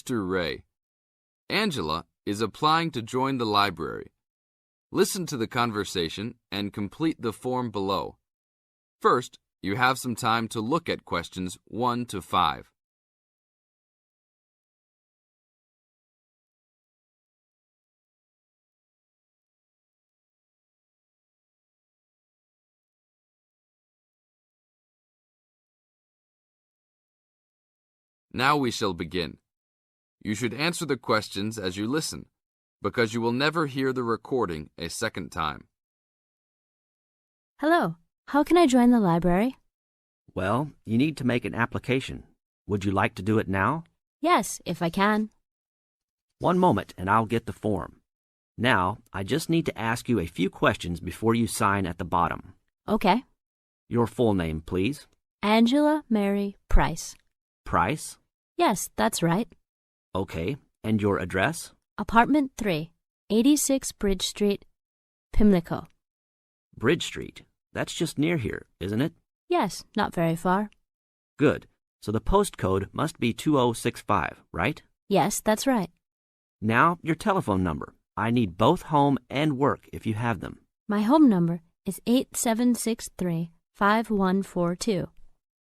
Mr. Ray. Angela is applying to join the library. Listen to the conversation and complete the form below. First, you have some time to look at questions 1 to 5. Now we shall begin. You should answer the questions as you listen, because you will never hear the recording a second time. Hello, how can I join the library? Well, you need to make an application. Would you like to do it now? Yes, if I can. One moment and I'll get the form. Now, I just need to ask you a few questions before you sign at the bottom. Okay. Your full name, please. Angela Mary Price. Price? Yes, that's right. Okay. And your address? Apartment 3, 86 Bridge Street, Pimlico. Bridge Street. That's just near here, isn't it? Yes, not very far. Good. So the postcode must be 2065, right? Yes, that's right. Now, your telephone number. I need both home and work if you have them. My home number is 8763-5142,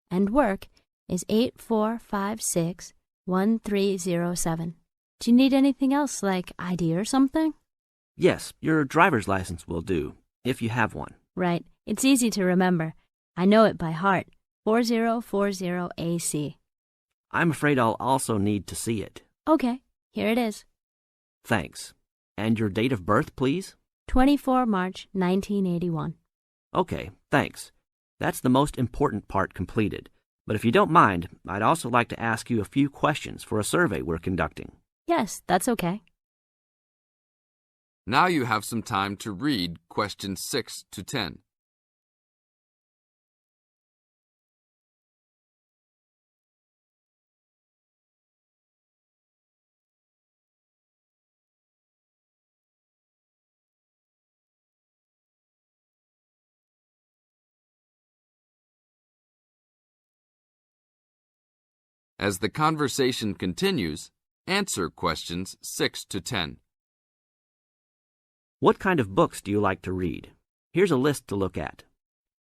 and work is 8456-1307. Do you need anything else, like ID or something? Yes, your driver's license will do, if you have one. Right. It's easy to remember. I know it by heart. 4040AC. I'm afraid I'll also need to see it. Okay, here it is. Thanks. And your date of birth, please? 24 March 1981. Okay, thanks. That's the most important part completed. But if you don't mind, I'd also like to ask you a few questions for a survey we're conducting. Yes, that's okay. Now you have some time to read questions 6 to 10. As the conversation continues, answer questions 6 to 10. What kind of books do you like to read? Here's a list to look at.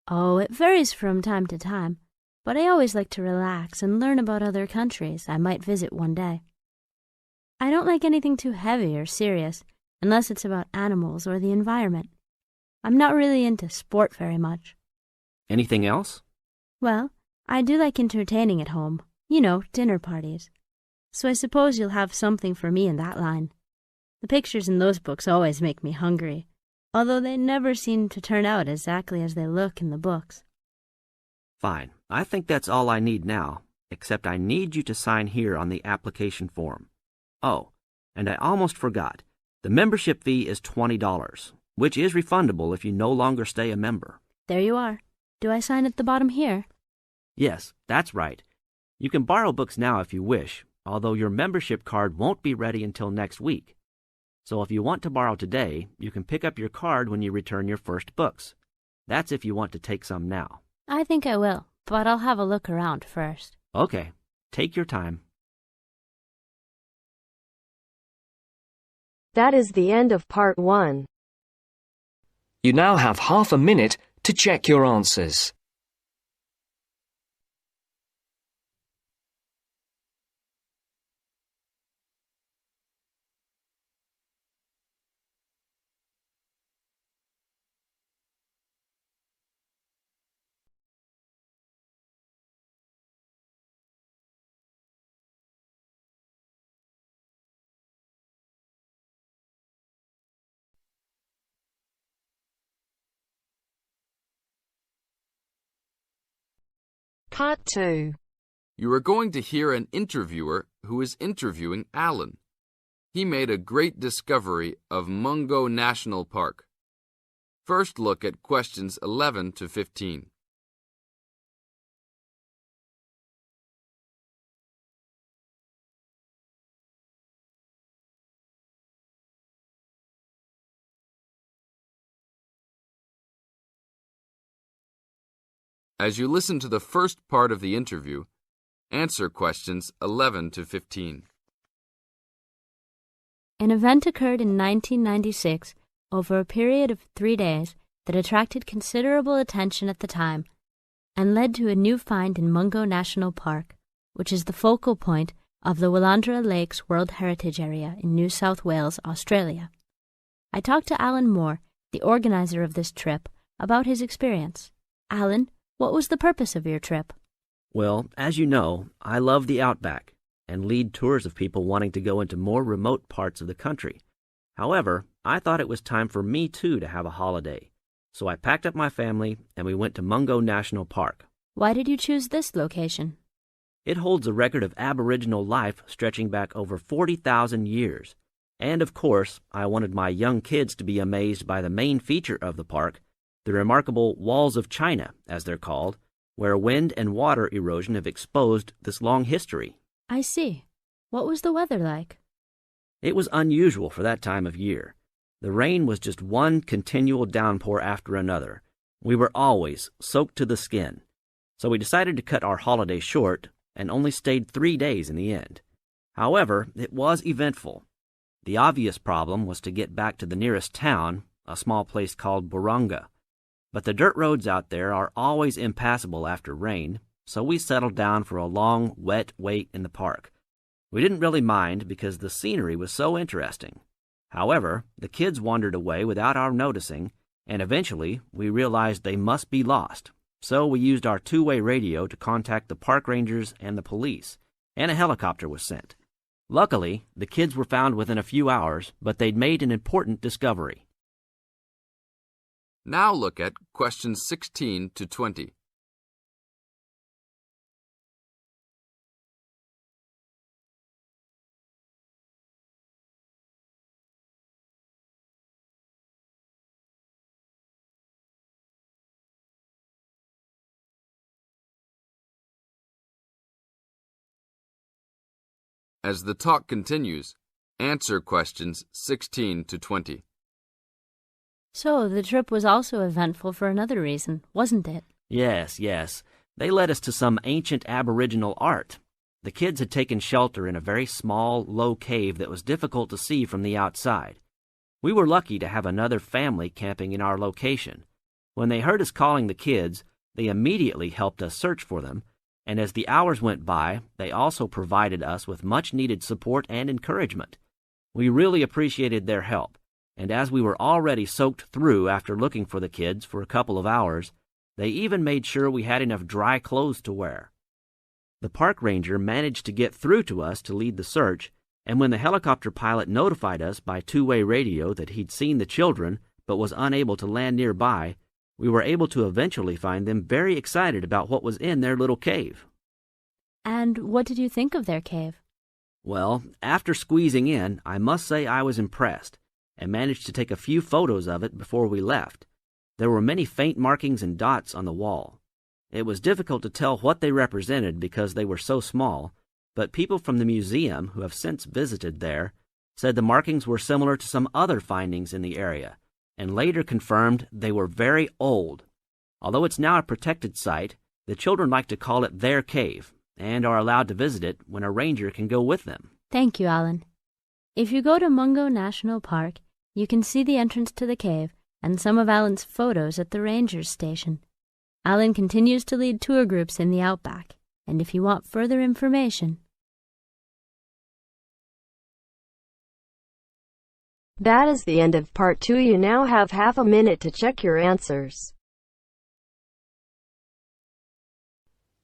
Oh, it varies from time to time, but I always like to relax and learn about other countries I might visit one day. I don't like anything too heavy or serious, unless it's about animals or the environment. I'm not really into sport very much. Anything else? Well, I do like entertaining at home. You know, dinner parties. So I suppose you'll have something for me in that line. The pictures in those books always make me hungry, although they never seem to turn out exactly as they look in the books. Fine. I think that's all I need now, except I need you to sign here on the application form. Oh, and I almost forgot. The membership fee is $20, which is refundable if you no longer stay a member. There you are. Do I sign at the bottom here? Yes, that's right. You can borrow books now if you wish, although your membership card won't be ready until next week. So if you want to borrow today, you can pick up your card when you return your first books. That's if you want to take some now. I think I will, but I'll have a look around first. Okay, take your time. That is the end of part 1. You now have half a minute to check your answers. Part 2. You are going to hear an interviewer who is interviewing Alan. He made a great discovery of Mungo National Park. First, look at questions 11 to 15. As you listen to the first part of the interview, answer questions 11 to 15. An event occurred in 1996 over a period of 3 days that attracted considerable attention at the time and led to a new find in Mungo National Park, which is the focal point of the Willandra Lakes World Heritage Area in New South Wales, Australia. I talked to Alan Moore, the organizer of this trip, about his experience. Alan, what was the purpose of your trip? Well, as you know, I love the outback and lead tours of people wanting to go into more remote parts of the country. However, I thought it was time for me too to have a holiday. So I packed up my family and we went to Mungo National Park. Why did you choose this location? It holds a record of Aboriginal life stretching back over 40,000 years. And of course, I wanted my young kids to be amazed by the main feature of the park, the remarkable Walls of China, as they're called, where wind and water erosion have exposed this long history. I see. What was the weather like? It was unusual for that time of year. The rain was just one continual downpour after another. We were always soaked to the skin. So we decided to cut our holiday short and only stayed 3 days in the end. However, it was eventful. The obvious problem was to get back to the nearest town, a small place called Burunga. But the dirt roads out there are always impassable after rain, so we settled down for a long, wet wait in the park. We didn't really mind because the scenery was so interesting. However, the kids wandered away without our noticing, and eventually we realized they must be lost. So we used our two-way radio to contact the park rangers and the police, and a helicopter was sent. Luckily, the kids were found within a few hours, but they'd made an important discovery. Now look at questions 16 to 20. As the talk continues, answer questions 16 to 20. So, the trip was also eventful for another reason, wasn't it? Yes. They led us to some ancient Aboriginal art. The kids had taken shelter in a very small, low cave that was difficult to see from the outside. We were lucky to have another family camping in our location. When they heard us calling the kids, they immediately helped us search for them, and as the hours went by, they also provided us with much-needed support and encouragement. We really appreciated their help, and as we were already soaked through after looking for the kids for a couple of hours, they even made sure we had enough dry clothes to wear. The park ranger managed to get through to us to lead the search, and when the helicopter pilot notified us by two-way radio that he'd seen the children but was unable to land nearby, we were able to eventually find them very excited about what was in their little cave. And what did you think of their cave? Well, after squeezing in, I must say I was impressed, and managed to take a few photos of it before we left. There were many faint markings and dots on the wall. It was difficult to tell what they represented because they were so small, but people from the museum who have since visited there said the markings were similar to some other findings in the area, and later confirmed they were very old. Although it's now a protected site, the children like to call it their cave, and are allowed to visit it when a ranger can go with them. Thank you, Alan. If you go to Mungo National Park, you can see the entrance to the cave and some of Alan's photos at the ranger's station. Alan continues to lead tour groups in the outback, and if you want further information... That is the end of part 2. You now have half a minute to check your answers.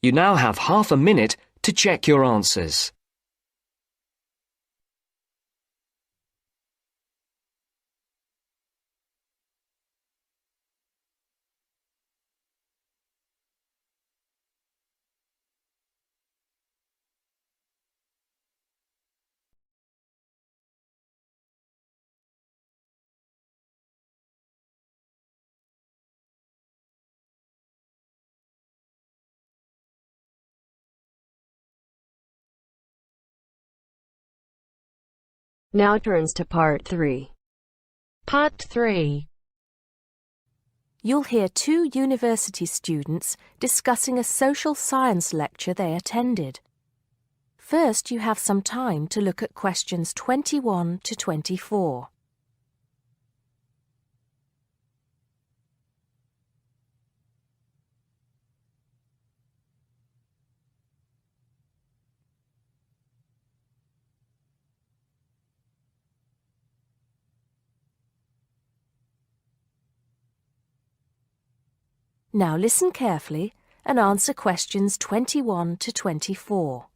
You now have half a minute to check your answers. Now turns to part 3. Part 3. You'll hear 2 university students discussing a social science lecture they attended. First, you have some time to look at questions 21 to 24. Now listen carefully and answer questions 21 to 24.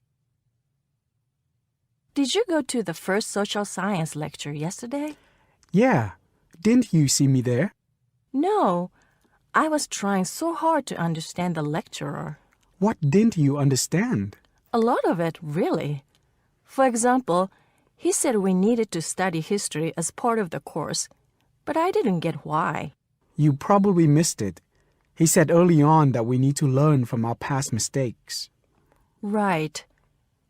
Did you go to the first social science lecture yesterday? Yeah. Didn't you see me there? No. I was trying so hard to understand the lecturer. What didn't you understand? A lot of it, really. For example, he said we needed to study history as part of the course, but I didn't get why. You probably missed it. He said early on that we need to learn from our past mistakes. Right.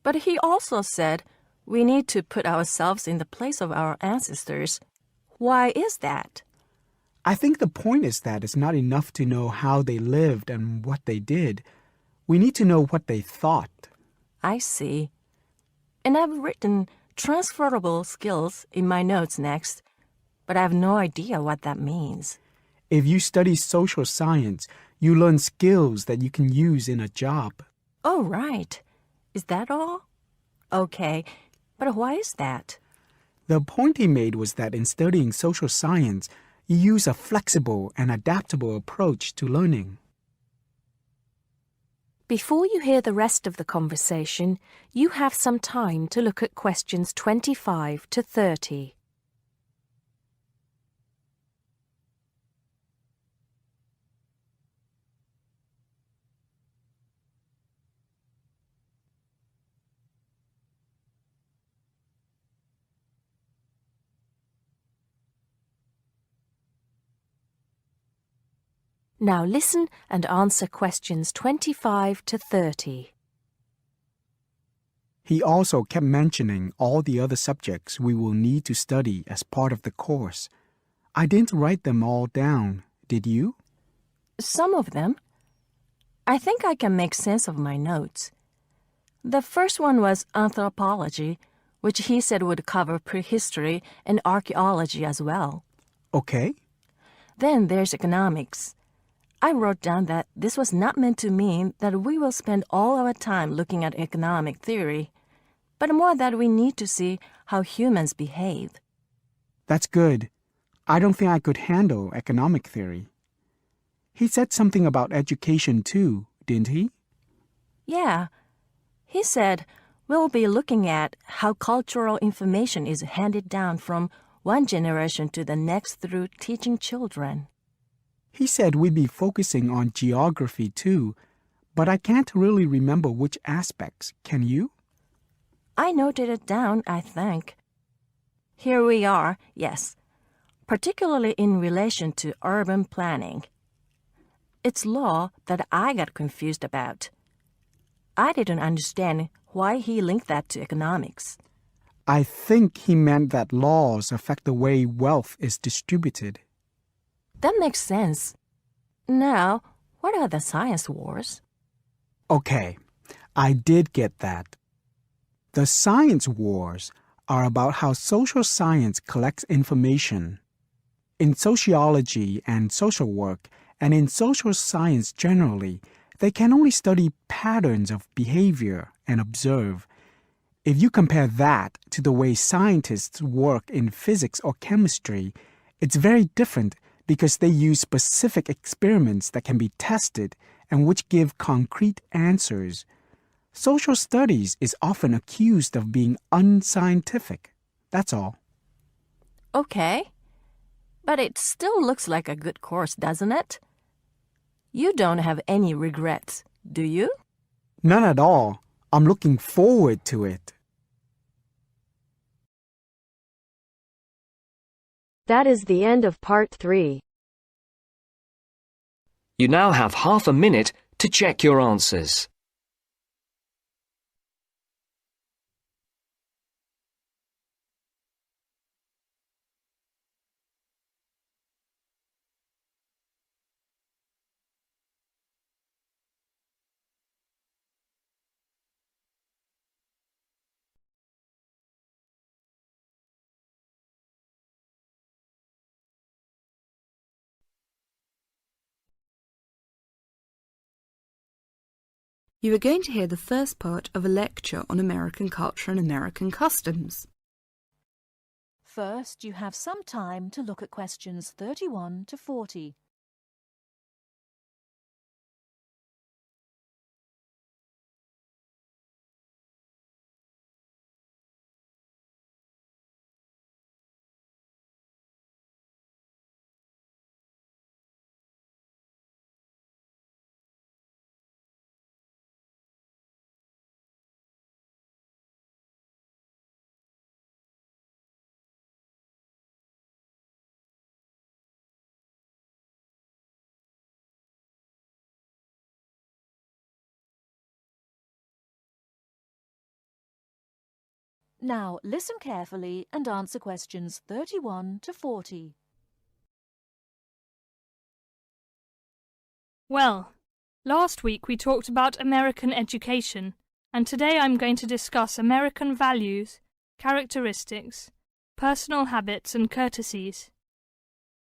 But he also said we need to put ourselves in the place of our ancestors. Why is that? I think the point is that it's not enough to know how they lived and what they did. We need to know what they thought. I see. And I've written transferable skills in my notes next, but I have no idea what that means. If you study social science, you learn skills that you can use in a job. Oh, right. Is that all? Okay, but why is that? The point he made was that in studying social science, you use a flexible and adaptable approach to learning. Before you hear the rest of the conversation, you have some time to look at questions 25 to 30. Now listen and answer questions 25 to 30. He also kept mentioning all the other subjects we will need to study as part of the course. I didn't write them all down, did you? Some of them. I think I can make sense of my notes. The first one was anthropology, which he said would cover prehistory and archaeology as well. Okay. Then there's economics. I wrote down that this was not meant to mean that we will spend all our time looking at economic theory, but more that we need to see how humans behave. That's good. I don't think I could handle economic theory. He said something about education too, didn't he? Yeah. He said we'll be looking at how cultural information is handed down from one generation to the next through teaching children. He said we'd be focusing on geography too, but I can't really remember which aspects. Can you? I noted it down, I think. Here we are, yes, particularly in relation to urban planning. It's law that I got confused about. I didn't understand why he linked that to economics. I think he meant that laws affect the way wealth is distributed. That makes sense. Now, what are the science wars? Okay, I did get that. The science wars are about how social science collects information. In sociology and social work, and in social science generally, they can only study patterns of behavior and observe. If you compare that to the way scientists work in physics or chemistry, it's very different because they use specific experiments that can be tested and which give concrete answers. Social studies is often accused of being unscientific. That's all. Okay. But it still looks like a good course, doesn't it? You don't have any regrets, do you? None at all. I'm looking forward to it. That is the end of part 3. You now have half a minute to check your answers. You are going to hear the first part of a lecture on American culture and American customs. First, you have some time to look at questions 31 to 40. Now, listen carefully and answer questions 31 to 40. Well, last week we talked about American education, and today I'm going to discuss American values, characteristics, personal habits and courtesies.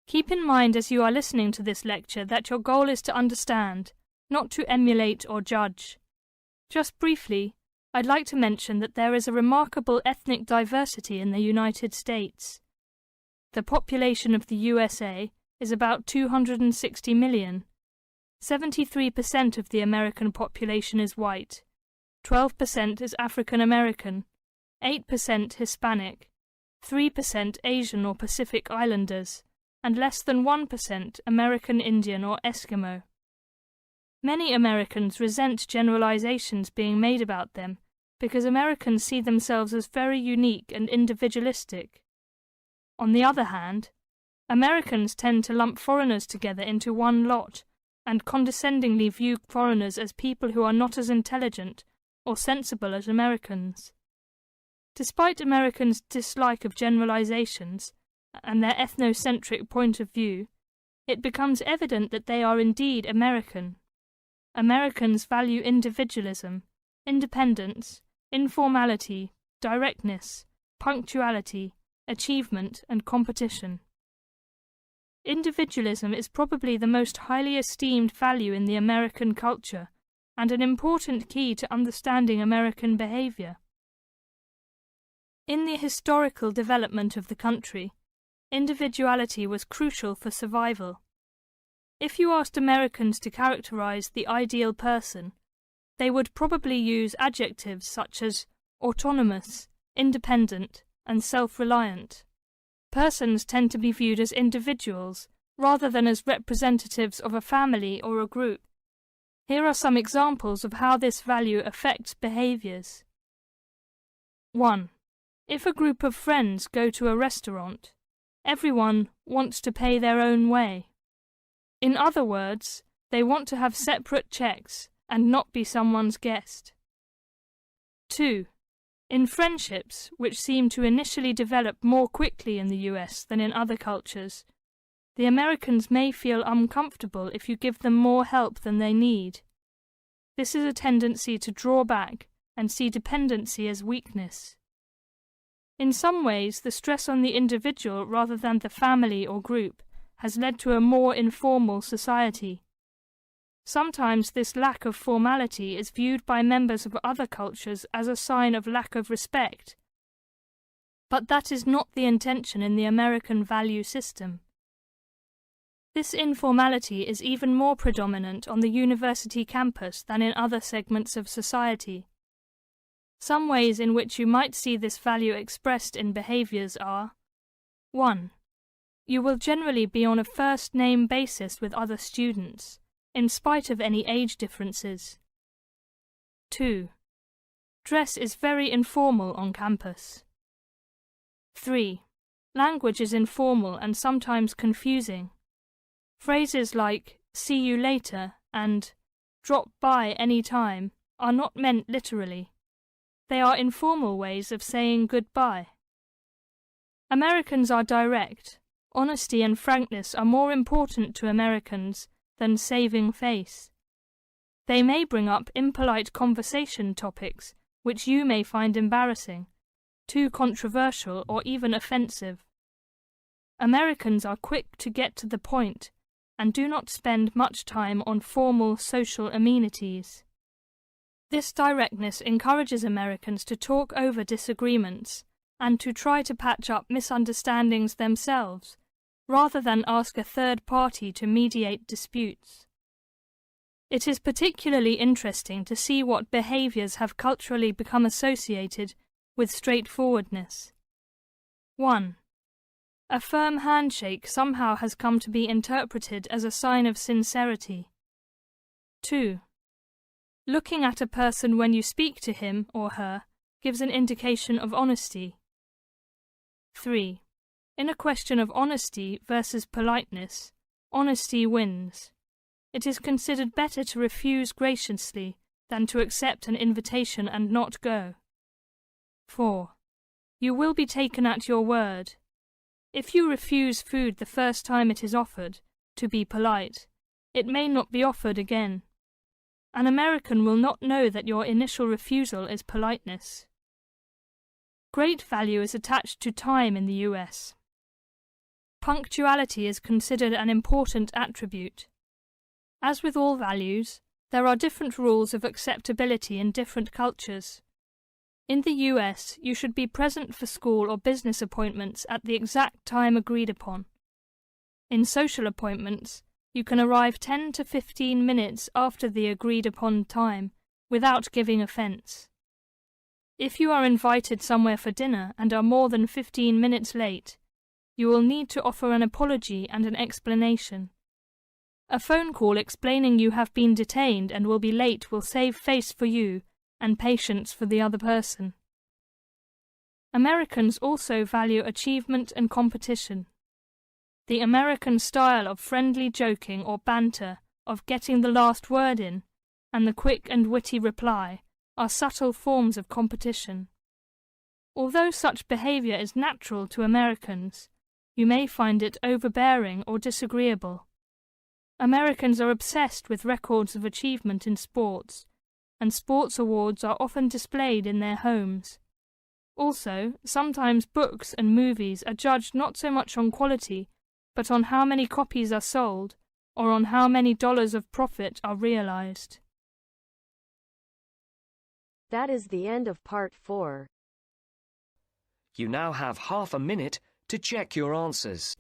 Keep in mind as you are listening to this lecture that your goal is to understand, not to emulate or judge. Just briefly, I'd like to mention that there is a remarkable ethnic diversity in the United States. The population of the USA is about 260 million. 73% of the American population is white, 12% is African American, 8% Hispanic, 3% Asian or Pacific Islanders, and less than 1% American Indian or Eskimo. Many Americans resent generalizations being made about them because Americans see themselves as very unique and individualistic. On the other hand, Americans tend to lump foreigners together into one lot and condescendingly view foreigners as people who are not as intelligent or sensible as Americans. Despite Americans' dislike of generalizations and their ethnocentric point of view, it becomes evident that they are indeed American. Americans value individualism, independence, informality, directness, punctuality, achievement, and competition. Individualism is probably the most highly esteemed value in the American culture and an important key to understanding American behavior. In the historical development of the country, individuality was crucial for survival. If you asked Americans to characterize the ideal person, they would probably use adjectives such as autonomous, independent, and self-reliant. Persons tend to be viewed as individuals rather than as representatives of a family or a group. Here are some examples of how this value affects behaviors. 1. If a group of friends go to a restaurant, everyone wants to pay their own way. In other words, they want to have separate checks and not be someone's guest. 2. In friendships, which seem to initially develop more quickly in the US than in other cultures, the Americans may feel uncomfortable if you give them more help than they need. This is a tendency to draw back and see dependency as weakness. In some ways, the stress on the individual rather than the family or group has led to a more informal society. Sometimes this lack of formality is viewed by members of other cultures as a sign of lack of respect. But that is not the intention in the American value system. This informality is even more predominant on the university campus than in other segments of society. Some ways in which you might see this value expressed in behaviors are: 1. You will generally be on a first-name basis with other students, in spite of any age differences. 2. Dress is very informal on campus. 3. Language is informal and sometimes confusing. Phrases like "see you later" and "drop by any time" are not meant literally. They are informal ways of saying goodbye. Americans are direct. Honesty and frankness are more important to Americans than saving face. They may bring up impolite conversation topics which you may find embarrassing, too controversial or even offensive. Americans are quick to get to the point and do not spend much time on formal social amenities. This directness encourages Americans to talk over disagreements and to try to patch up misunderstandings themselves, rather than ask a third party to mediate disputes. It is particularly interesting to see what behaviors have culturally become associated with straightforwardness. 1. A firm handshake somehow has come to be interpreted as a sign of sincerity. 2. Looking at a person when you speak to him or her gives an indication of honesty. 3. In a question of honesty versus politeness, honesty wins. It is considered better to refuse graciously than to accept an invitation and not go. 4. You will be taken at your word. If you refuse food the first time it is offered, to be polite, it may not be offered again. An American will not know that your initial refusal is politeness. Great value is attached to time in the US. Punctuality is considered an important attribute. As with all values, there are different rules of acceptability in different cultures. In the US, you should be present for school or business appointments at the exact time agreed upon. In social appointments, you can arrive 10 to 15 minutes after the agreed upon time without giving offence. If you are invited somewhere for dinner and are more than 15 minutes late, you will need to offer an apology and an explanation. A phone call explaining you have been detained and will be late will save face for you and patience for the other person. Americans also value achievement and competition. The American style of friendly joking or banter, of getting the last word in, and the quick and witty reply are subtle forms of competition. Although such behavior is natural to Americans, you may find it overbearing or disagreeable. Americans are obsessed with records of achievement in sports, and sports awards are often displayed in their homes. Also, sometimes books and movies are judged not so much on quality, but on how many copies are sold, or on how many dollars of profit are realized. That is the end of part 4. You now have half a minute to check your answers.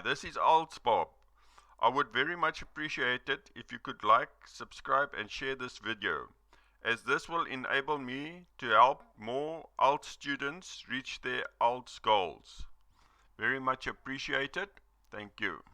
this is IELTS Bob. I would very much appreciate it if you could like, subscribe and share this video, as this will enable me to help more IELTS students reach their IELTS goals. Very much appreciated. Thank you.